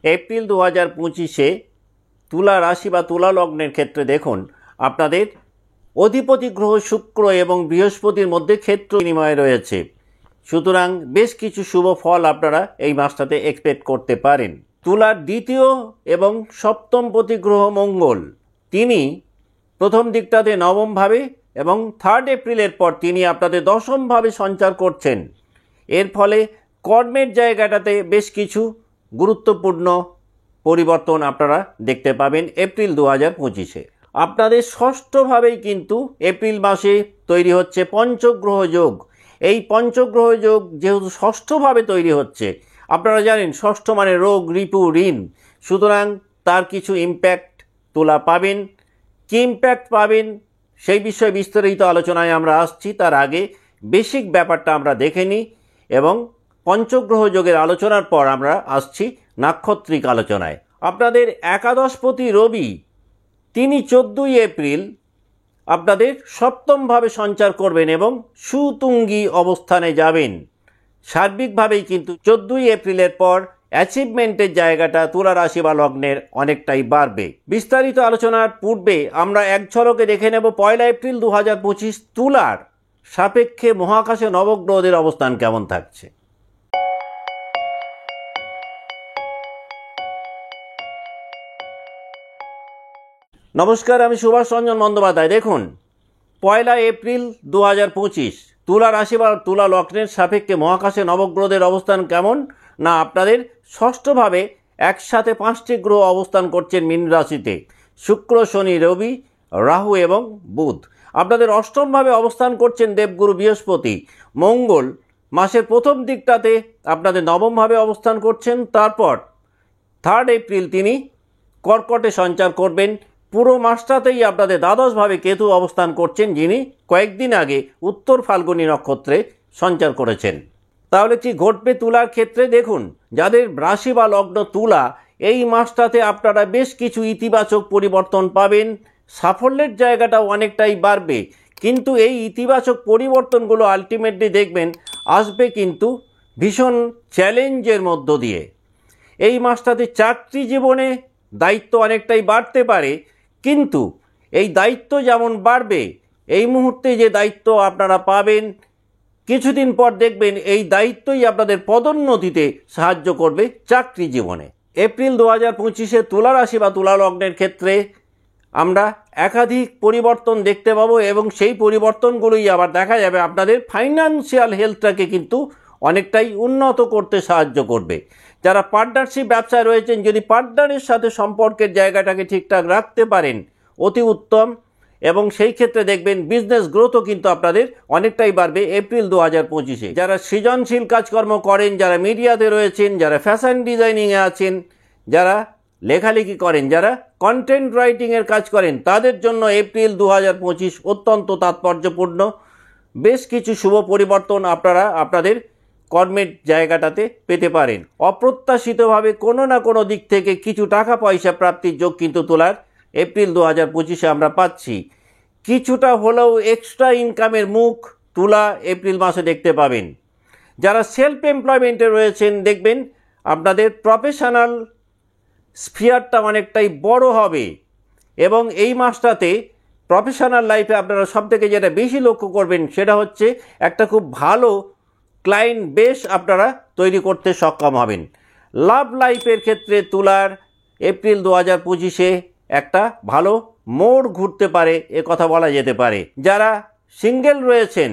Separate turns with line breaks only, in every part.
April 2025-এ তুলা রাশি বা তুলা লগ্নের ক্ষেত্রে দেখুন আপনাদের অধিপতি গ্রহ শুক্র এবং বৃহস্পতির মধ্যে ক্ষেত্র বিনিময় রয়েছে। সুতরাং বেশ কিছু শুভ ফল আপনারা এই মাসটাতে এক্সপেক্ট করতে পারেন। তুলার দ্বিতীয় এবং সপ্তম পতি গ্রহ মঙ্গল, তিনি প্রথম দিকটাতে নবমভাবে এবং 3 এপ্রিলের পর তিনি আপনাদের দশমভাবে সঞ্চার করছেন। এর ফলে কর্মের জায়গাটাতে বেশ কিছু গুরুত্বপূর্ণ পরিবর্তন আপনারা দেখতে পাবেন এপ্রিল 2025-এ। আপনাদের ষষ্ঠভাবেই কিন্তু এপ্রিল মাসে তৈরি হচ্ছে পঞ্চগ্রহ যোগ। এই পঞ্চগ্রহ যোগ যেহেতু ষষ্ঠভাবে তৈরি হচ্ছে, আপনারা জানেন ষষ্ঠ মানে রোগ, রিপু, ঋণ, সুতরাং তার কিছু ইম্প্যাক্ট তুলা পাবেন। কী ইম্প্যাক্ট পাবেন সেই বিষয়ে বিস্তারিত আলোচনায় আমরা আসছি। তার আগে বেসিক ব্যাপারটা আমরা দেখে নিই এবং পঞ্চগ্রহ যোগের আলোচনার পর আমরা আসছি নাক্ষত্রিক আলোচনায়। আপনাদের একাদশপতি রবি, তিনি 14 এপ্রিল আপনাদের সপ্তমভাবে সঞ্চার করবেন এবং সুতুঙ্গী অবস্থানে যাবেন। সার্বিকভাবেই কিন্তু 14 এপ্রিলের পর অ্যাচিভমেন্টের জায়গাটা তুলা রাশি বা লগ্নের অনেকটাই বাড়বে। বিস্তারিত আলোচনার পূর্বে আমরা এক ঝলকে দেখে নেব 1 এপ্রিল 2025 তুলার সাপেক্ষে মহাকাশে নবগ্রহদের অবস্থান কেমন থাকছে। নমস্কার, আমি সুভাষ রঞ্জন বন্দ্যোপাধ্যায়। দেখুন 1 এপ্রিল 2025 তুলা রাশি বা তুলা লগ্নের সাপেক্ষে মহাকাশে নবগ্রহদের অবস্থান কেমন না, আপনাদের ষষ্ঠভাবে একসাথে 5টি গ্রহ অবস্থান করছেন মীন রাশিতে, শুক্র, শনি, রবি, রাহু এবং বুধ। আপনাদের অষ্টমভাবে অবস্থান করছেন দেবগুরু বৃহস্পতি। মঙ্গল মাসের প্রথম দিকটাতে আপনাদের নবমভাবে অবস্থান করছেন, তারপর 3 এপ্রিল তিনি কর্কটে সঞ্চার করবেন। পুরো মাসটাতেই আপনাদের দ্বাদশভাবে কেতু অবস্থান করছেন, যিনি কয়েকদিন আগে উত্তর ফাল্গুনী নক্ষত্রে সঞ্চার করেছেন। তাহলে কি ঘটবে তুলার ক্ষেত্রে? দেখুন, যাদের রাশি বা লগ্ন তুলা, এই মাসটাতে আপনারা বেশ কিছু ইতিবাচক পরিবর্তন পাবেন। সাফল্যের জায়গাটাও অনেকটাই বাড়বে, কিন্তু এই ইতিবাচক পরিবর্তনগুলো আলটিমেটলি দেখবেন আসবে কিন্তু ভীষণ চ্যালেঞ্জের মধ্য দিয়ে। এই মাসটাতে চাকরি জীবনে দায়িত্ব অনেকটাই বাড়তে পারে, কিন্তু এই দায়িত্ব যেমন বাড়বে, এই মুহূর্তে যে দায়িত্ব আপনারা পাবেন, কিছুদিন পর দেখবেন এই দায়িত্বই আপনাদের পদোন্নতিতে সাহায্য করবে চাকরি জীবনে। এপ্রিল 2025-এ তুলা রাশি বা তুলা লগ্নের ক্ষেত্রে আমরা একাধিক পরিবর্তন দেখতে পাবো এবং সেই পরিবর্তনগুলোই আবার দেখা যাবে আপনাদের ফাইন্যান্সিয়াল হেলথটাকে কিন্তু অনেকটাই উন্নত করতে সাহায্য করবে। যারা পার্টনারশিপ ব্যবসায় রয়েছেন, যদি পার্টনারের সাথে সম্পর্কের জায়গাটাকে ঠিকঠাক রাখতে পারেন অতি উত্তম, এবং সেই ক্ষেত্রে দেখবেন বিজনেস গ্রোথও কিন্তু আপনাদের অনেকটাই বাড়বে এপ্রিল 2025-এ। যারা সৃজনশীল কাজকর্ম করেন, যারা মিডিয়াতে রয়েছেন, যারা ফ্যাশন ডিজাইনিংয়ে আছেন, যারা লেখালেখি করেন, যারা কন্টেন্ট রাইটিংয়ের কাজ করেন, তাদের জন্য এপ্রিল 2025 অত্যন্ত তাৎপর্যপূর্ণ। বেশ কিছু শুভ পরিবর্তন আপনারা আপনাদের কর্মের জায়গাটাতে পেতে পারেন। অপ্রত্যাশিতভাবে কোনো না কোনো দিক থেকে কিছু টাকা পয়সা প্রাপ্তির যোগ কিন্তু তোলার এপ্রিল 2025-এ আমরা পাচ্ছি। কিছুটা হলেও এক্সট্রা ইনকামের মুখ তুলা এপ্রিল মাসে দেখতে পাবেন। যারা সেলফ এমপ্লয়মেন্টে রয়েছেন, দেখবেন আপনাদের প্রফেশনাল স্ফিয়ারটা অনেকটাই বড় হবে এবং এই মাসটাতে প্রফেশনাল লাইফে আপনারা সবথেকে যেটা বেশি লক্ষ্য করবেন সেটা হচ্ছে একটা খুব ভালো ক্লায়েন্ট বেস আপনারা তৈরি করতে সক্ষম হবেন। লাভ লাইফের ক্ষেত্রে তুলার এপ্রিল 2025-এ একটা ভালো মোড় ঘুরতে পারে, এ কথা বলা যেতে পারে। যারা সিঙ্গেল রয়েছেন,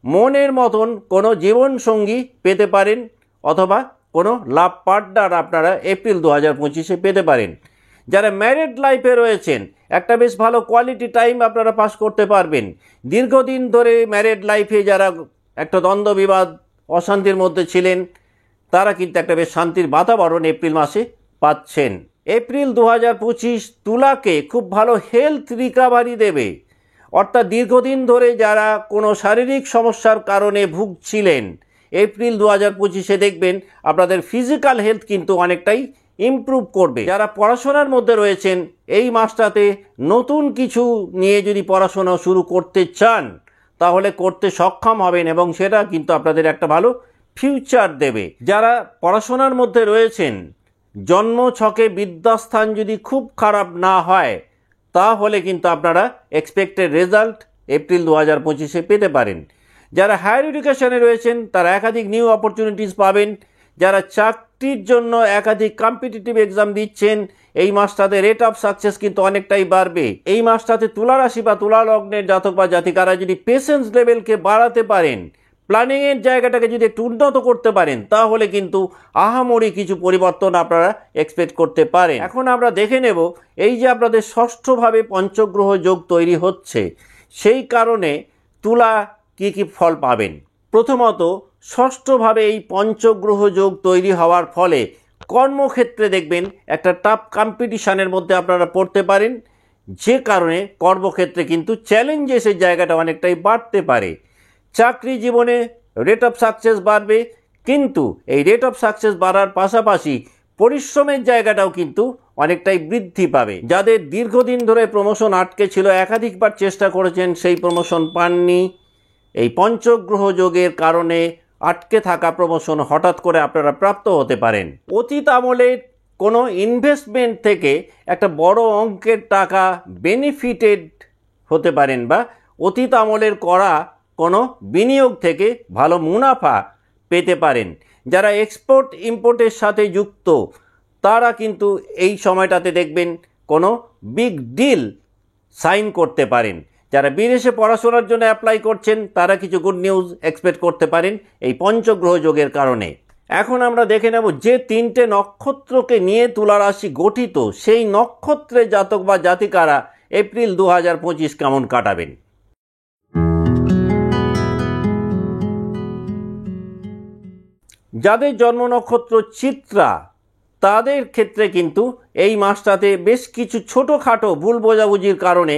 মনের মতন কোনো জীবনসঙ্গী পেতে পারেন অথবা কোনো লাভ পার্টনার আপনারা এপ্রিল 2025-এ পেতে পারেন। যারা ম্যারিড লাইফে রয়েছেন, একটা বেশ ভালো কোয়ালিটি টাইম আপনারা পাস করতে পারবেন। দীর্ঘদিন ধরে ম্যারিড লাইফে যারা একটা দ্বন্দ্ব বিবাদ অশান্তির মধ্যে ছিলেন, তারা কিন্তু একটা বেশ শান্তির বাতাবরণ এপ্রিল মাসে পাচ্ছেন। এপ্রিল 2025 তুলাকে খুব ভালো হেলথ রিকভারি দেবে, অর্থাৎ দীর্ঘদিন ধরে যারা কোনো শারীরিক সমস্যার কারণে ভুগছিলেন, এপ্রিল 2025-এ দেখবেন আপনাদের ফিজিক্যাল হেলথ কিন্তু অনেকটাই ইমপ্রুভ করবে। যারা পড়াশোনার মধ্যে রয়েছেন, এই মাসটাতে নতুন কিছু নিয়ে যদি পড়াশোনা শুরু করতে চান তাহলে করতে সক্ষম হবেন এবং সেটা কিন্তু আপনাদের একটা ভালো ফিউচার দেবে। যারা পড়াশোনার মধ্যে রয়েছেন, জন্ম ছকে বিদ্যাস্থান যদি খুব খারাপ না হয় তাহলে কিন্তু আপনারা এক্সপেক্টেড রেজাল্ট এপ্রিল 2025-এ পেতে পারেন। যারা হায়ার এডুকেশনে রয়েছেন তারা একাধিক নিউ অপরচুনিটিস পাবেন। যারা চাকরির জন্য একাধিক কম্পিটিটিভ এক্সাম দিচ্ছেন এই মাসটাতে রেট অফ সাকসেস কিন্তু অনেকটাই বাড়বে। এই মাসটাতে তুলা রাশি বা তুলা লগ্নের জাতক বা জাতিকারা যদি পেশেন্স লেভেলকে বাড়াতে পারেন, প্ল্যানিংয়ের জায়গাটাকে যদি একটু উন্নত করতে পারেন তাহলে কিন্তু আহামরি কিছু পরিবর্তন আপনারা এক্সপেক্ট করতে পারেন। এখন আমরা দেখে নেব এই যে আপনাদের ষষ্ঠভাবে পঞ্চগ্রহ যোগ তৈরি হচ্ছে সেই কারণে তুলা কি কি ফল পাবেন। প্রথমত ষষ্ঠভাবে এই পঞ্চগ্রহ যোগ তৈরি হওয়ার ফলে কর্মক্ষেত্রে দেখবেন একটা টাফ কম্পিটিশানের মধ্যে আপনারা পড়তে পারেন, যে কারণে কর্মক্ষেত্রে কিন্তু চ্যালেঞ্জেসের জায়গাটা অনেকটাই বাড়তে পারে। চাকরি জীবনে রেট অফ সাকসেস বাড়বে, কিন্তু এই রেট অফ সাকসেস বাড়ার পাশাপাশি পরিশ্রমের জায়গাটাও কিন্তু অনেকটাই বৃদ্ধি পাবে। যাদের দীর্ঘদিন ধরে প্রমোশন আটকে ছিল, একাধিকবার চেষ্টা করেছেন সেই প্রমোশন পাননি, এই পঞ্চগ্রহ যোগের কারণে আটকে থাকা প্রমোশন হঠাৎ করে আপনারা প্রাপ্ত হতে পারেন। অতীত আমলের কোনো ইনভেস্টমেন্ট থেকে একটা বড় অঙ্কের টাকা বেনিফিটেড হতে পারেন, বা অতীত আমলের করা কোনো বিনিয়োগ থেকে ভালো মুনাফা পেতে পারেন। যারা এক্সপোর্ট ইম্পোর্টের সাথে যুক্ত তারা কিন্তু এই সময়টাতে দেখবেন কোনো বিগ ডিল সাইন করতে পারেন। যারা বিদেশে পড়াশোনার জন্য অ্যাপ্লাই করছেন তারা কিছু গুড নিউজ এক্সপেক্ট করতে পারেন এই পঞ্চগ্রহ যোগের কারণে। এখন আমরা দেখে নেব যে তিনটে নক্ষত্রকে নিয়ে তুলা রাশি গঠিত সেই নক্ষত্রের জাতক বা জাতিকারা এপ্রিল 2025 কেমন কাটাবেন। যাদের জন্ম নক্ষত্র চিত্রা তাদের ক্ষেত্রে কিন্তু এই মাসটাতে বেশ কিছু ছোটোখাটো ভুল বোঝাবুঝির কারণে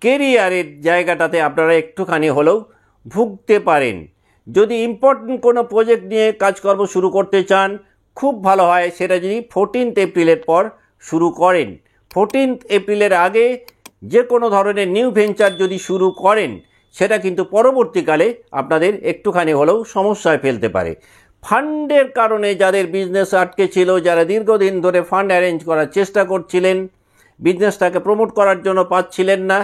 কেরিয়ারের জায়গাটাতে আপনারা একটুখানি হলেও ভুগতে পারেন। যদি ইম্পর্টেন্ট কোনো প্রজেক্ট নিয়ে কাজকর্ম শুরু করতে চান খুব ভালো হয় সেটা যদি 14 এপ্রিলের পর শুরু করেন। 14 এপ্রিলের আগে যে কোনো ধরনের নিউ ভেঞ্চার যদি শুরু করেন সেটা কিন্তু পরবর্তীকালে আপনাদের একটুখানি হলেও সমস্যায় ফেলতে পারে। ফান্ডের কারণে যাদের বিজনেস আটকে ছিল, যারা দীর্ঘদিন ধরে ফান্ড অ্যারেঞ্জ করার চেষ্টা করছিলেন, বিজনেসটাকে প্রমোট করার জন্য পাচ্ছিলেন না,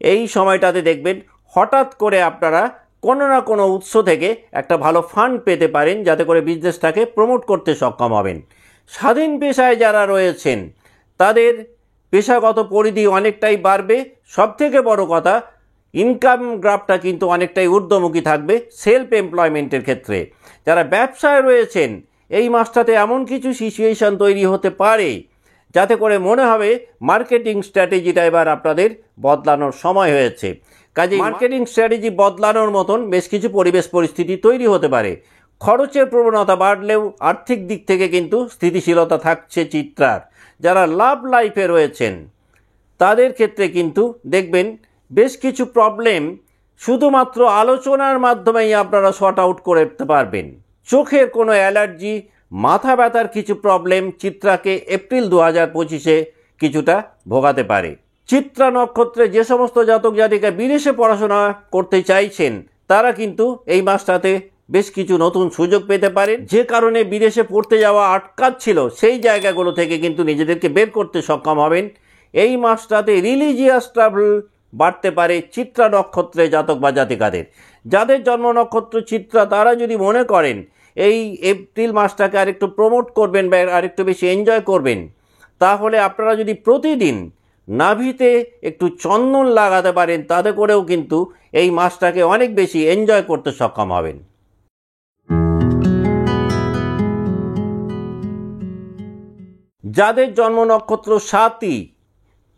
এই সময়টাতে দেখবেন হঠাৎ করে আপনারা কোনো না কোনো উৎস থেকে একটা ভালো ফান্ড পেতে পারেন যাতে করে বিজনেসটাকে প্রমোট করতে সক্ষম হবেন। স্বাধীন পেশায় যারা রয়েছেন তাদের পেশাগত পরিধি অনেকটাই বাড়বে। সবথেকে বড় কথা ইনকাম গ্রাফটা কিন্তু অনেকটাই ঊর্ধ্বমুখী থাকবে সেলফ এমপ্লয়মেন্টের ক্ষেত্রে। যারা ব্যবসায় রয়েছেন এই মাসটাতে এমন কিছু সিচুয়েশন তৈরি হতে পারে যাতে করে মনে হবে মার্কেটিং স্ট্র্যাটেজিটা এবার আপনাদের বদলানোর সময় হয়েছে। কাজেই মার্কেটিং স্ট্র্যাটেজি বদলানোর মতন বেশ কিছু পরিবেশ পরিস্থিতি তৈরি হতে পারে। খরচের প্রবণতা বাড়লেও আর্থিক দিক থেকে কিন্তু স্থিতিশীলতা থাকছে চিত্রার। যারা লাভ লাইফে রয়েছেন তাদের ক্ষেত্রে কিন্তু দেখবেন বেশ কিছু প্রবলেম শুধুমাত্র আলোচনার মাধ্যমেই আপনারা শর্ট আউট করতে পারবেন। চোখের কোনো অ্যালার্জি, মাথা ব্যথার কিছু প্রবলেম চিত্রাকে এপ্রিল 2025-এ কিছুটা ভোগাতে পারে। চিত্রা নক্ষত্রে যে সমস্ত জাতক জাতিকা বিদেশে পড়াশোনা করতে চাইছেন তারা কিন্তু এই মাসটাতে বেশ কিছু নতুন সুযোগ পেতে পারেন। যে কারণে বিদেশে পড়তে যাওয়া আটকাচ্ছিল সেই জায়গাগুলো থেকে কিন্তু নিজেদেরকে বের করতে সক্ষম হবেন। এই মাসটাতে রিলিজিয়াস ট্রাভেল বাড়তে পারে চিত্রা নক্ষত্রে জাতক বা জাতিকাদের। যাদের জন্ম নক্ষত্র চিত্রা তারা যদি মনে করেন এই এপ্রিল মাসটাকে আরেকটু প্রমোট করবেন বা আরেকটু বেশি এনজয় করবেন, তাহলে আপনারা যদি প্রতিদিন নাভিতে একটু চন্দন লাগাতে পারেন তাতে করেও কিন্তু এই মাসটাকে অনেক বেশি এনজয় করতে সক্ষম হবেন। যাদের জন্ম নক্ষত্র সাতী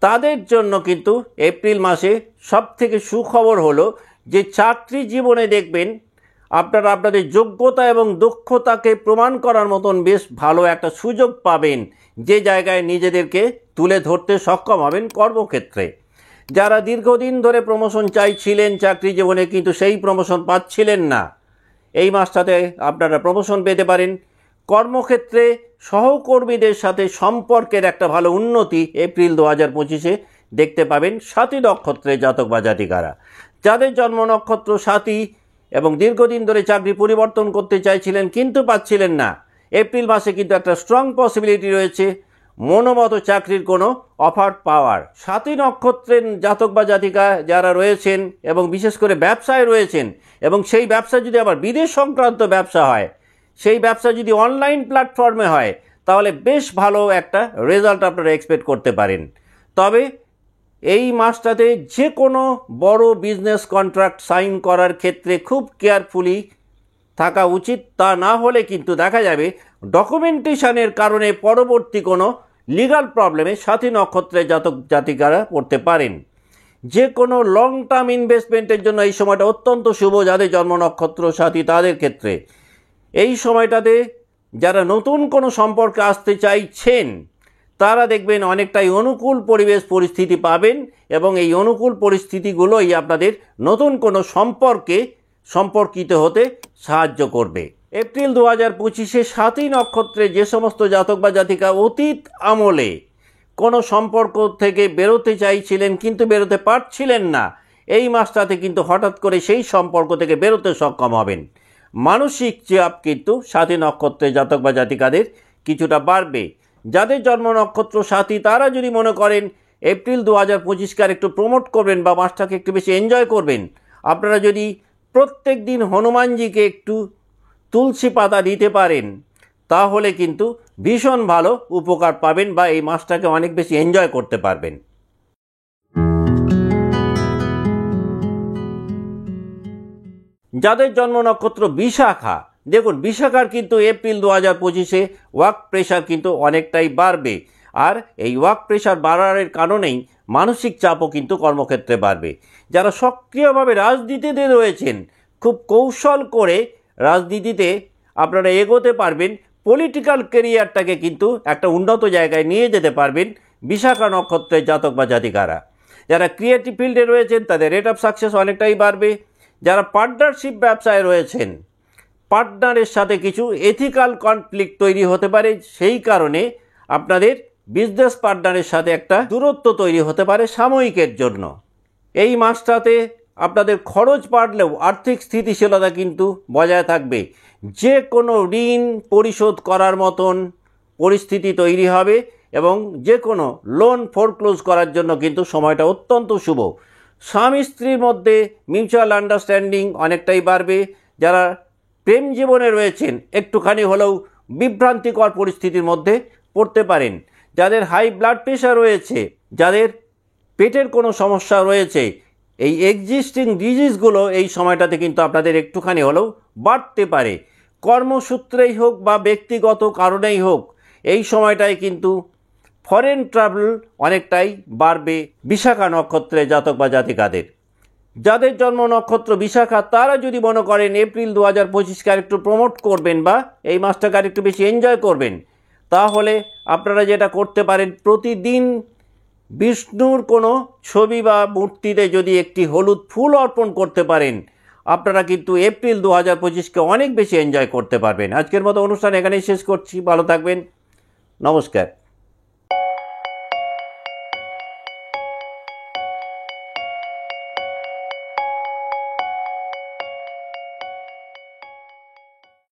তাদের জন্য কিন্তু এপ্রিল মাসে সবথেকে সুখবর হলো যে চাকরি জীবনে দেখবেন আপনারা আপনাদের যোগ্যতা এবং দক্ষতাকে প্রমাণ করার মতন বেশ ভালো একটা সুযোগ পাবেন, যে জায়গায় নিজেদেরকে তুলে ধরতে সক্ষম হবেন কর্মক্ষেত্রে। যারা দীর্ঘদিন ধরে প্রমোশন চাইছিলেন চাকরি জীবনে কিন্তু সেই প্রমোশন পাচ্ছিলেন না, এই মাসটাতে আপনারা প্রমোশন পেতে পারেন। কর্মক্ষেত্রে সহকর্মীদের সাথে সম্পর্কের একটা ভালো উন্নতি এপ্রিল 2025-এ দেখতে পাবেন সাতী নক্ষত্রে জাতক বা জাতিকারা। যাদের জন্ম নক্ষত্র সাতী এবং দীর্ঘদিন ধরে চাকরি পরিবর্তন করতে চাইছিলেন কিন্তু পাচ্ছিলেন না, এপ্রিল মাসে কিন্তু একটা স্ট্রং পসিবিলিটি রয়েছে মনোমতো চাকরির কোনো অফার পাওয়ার। 7ই নক্ষত্রের জাতক বা জাতিকা যারা রয়েছেন এবং বিশেষ করে ব্যবসায় রয়েছেন, এবং সেই ব্যবসা যদি আবার বিদেশ সংক্রান্ত ব্যবসা হয়, সেই ব্যবসা যদি অনলাইন প্ল্যাটফর্মে হয়, তাহলে বেশ ভালো একটা রেজাল্ট আপনারা এক্সপেক্ট করতে পারেন। তবে এই মাসটাতে যে কোনো বড় বিজনেস কন্ট্রাক্ট সাইন করার ক্ষেত্রে খুব কেয়ারফুলি থাকা উচিত। তা না হলে কিন্তু দেখা যাবে ডকুমেন্টেশনের কারণে পরবর্তী কোনো লিগাল প্রবলেমে 7ই নক্ষত্রের জাতক জাতিকারা পড়তে পারেন। যে কোনো লং টার্ম ইনভেস্টমেন্টের জন্য এই সময়টা অত্যন্ত শুভ যাদের জন্ম নক্ষত্র 7ই তাদের ক্ষেত্রে। এই সময়টাতে যারা নতুন কোনো সম্পর্কে আসতে চাইছেন তারা দেখবেন অনেকটাই অনুকূল পরিবেশ পরিস্থিতি পাবেন, এবং এই অনুকূল পরিস্থিতিগুলোই আপনাদের নতুন কোনো সম্পর্কিত হতে সাহায্য করবে। এপ্রিল 2025-এ 7ই নক্ষত্রে যে সমস্ত জাতক বা জাতিকা অতীত আমলে কোনো সম্পর্ক থেকে বেরোতে চাইছিলেন কিন্তু বেরোতে পারছিলেন না, এই মাসটাতে কিন্তু হঠাৎ করে সেই সম্পর্ক থেকে বেরোতে সক্ষম হবেন। মানসিক চাপ কিন্তু 7ই নক্ষত্রে জাতক বা জাতিকাদের কিছুটা বাড়বে। যাদের জন্ম নক্ষত্র 7ই তারা যদি মনে করেন এপ্রিল 2025-কে আর একটু প্রমোট করবেন বা মাসটাকে একটু বেশি এনজয় করবেন, আপনারা যদি প্রত্যেক দিন হনুমানজিকে একটু তুলসী পাতা দিতে পারেন তাহলে কিন্তু ভীষণ ভালো উপকার পাবেন বা এই মাসটাকে অনেক বেশি এনজয় করতে পারবেন। যাদের জন্ম নক্ষত্র বিশাখা, দেখুন বিশাখার কিন্তু এপ্রিল 2025-এ ওয়ার্ক প্রেশার কিন্তু অনেকটাই বাড়বে, আর এই ওয়ার্ক প্রেশার বাড়ার কারণেই মানসিক চাপও কিন্তু কর্মক্ষেত্রে বাড়বে। যারা সক্রিয়ভাবে রাজনীতিতে রয়েছেন, খুব কৌশল করে রাজনীতিতে আপনারা এগোতে পারবেন, পলিটিক্যাল কেরিয়ারটাকে কিন্তু একটা উন্নত জায়গায় নিয়ে যেতে পারবেন বিশাখা নক্ষত্রের জাতক বা জাতিকারা। যারা ক্রিয়েটিভ ফিল্ডে রয়েছেন তাদের রেট অফ সাকসেস অনেকটাই বাড়বে। যারা পার্টনারশিপ ব্যবসায় রয়েছেন, পার্টনারের সাথে কিছু এথিক্যাল কনফ্লিক্ট তৈরি হতে পারে, সেই কারণে আপনাদের বিজনেস পার্টনারের সাথে একটা দূরত্ব তৈরি হতে পারে সাময়িকের জন্য। এই মাসটাতে আপনাদের খরচ বাড়লেও আর্থিক স্থিতিশীলতা কিন্তু বজায় থাকবে। যে কোনো ঋণ পরিশোধ করার মতন পরিস্থিতি তৈরি হবে এবং যে কোনো লোন ফোরক্লোজ করার জন্য কিন্তু সময়টা অত্যন্ত শুভ। স্বামী স্ত্রীর মধ্যে মিউচুয়াল আন্ডারস্ট্যান্ডিং অনেকটাই বাড়বে। যারা প্রেম জীবনে রয়েছেন একটুখানি হলেও বিভ্রান্তিকর পরিস্থিতির মধ্যে পড়তে পারেন। যাদের হাই ব্লাড প্রেশার রয়েছে, যাদের পেটের কোনো সমস্যা রয়েছে, এই এক্সিস্টিং ডিজিজগুলো এই সময়টাতে কিন্তু আপনাদের একটুখানি হলেও বাড়তে পারে। কর্মসূত্রেই হোক বা ব্যক্তিগত কারণেই হোক, এই সময়টায় কিন্তু ফরেন ট্রাভেল অনেকটাই বাড়বে বিশাখা নক্ষত্রে জাতক বা জাতিকাদের। যাদের জন্ম নক্ষত্র বিশাখা তারা যদি মনে করেন এপ্রিল 2025-কে আরেকটু প্রমোট করবেন বা এই মাসটাকে আরেকটু বেশি এনজয় করবেন, তাহলে আপনারা যেটা করতে পারেন, প্রতিদিন বিষ্ণুর কোনো ছবি বা মূর্তিতে যদি একটি হলুদ ফুল অর্পণ করতে পারেন, আপনারা কিন্তু এপ্রিল 2025-কে অনেক বেশি এনজয় করতে পারবেন। আজকের মতো অনুষ্ঠান এখানেই শেষ করছি। ভালো থাকবেন, নমস্কার।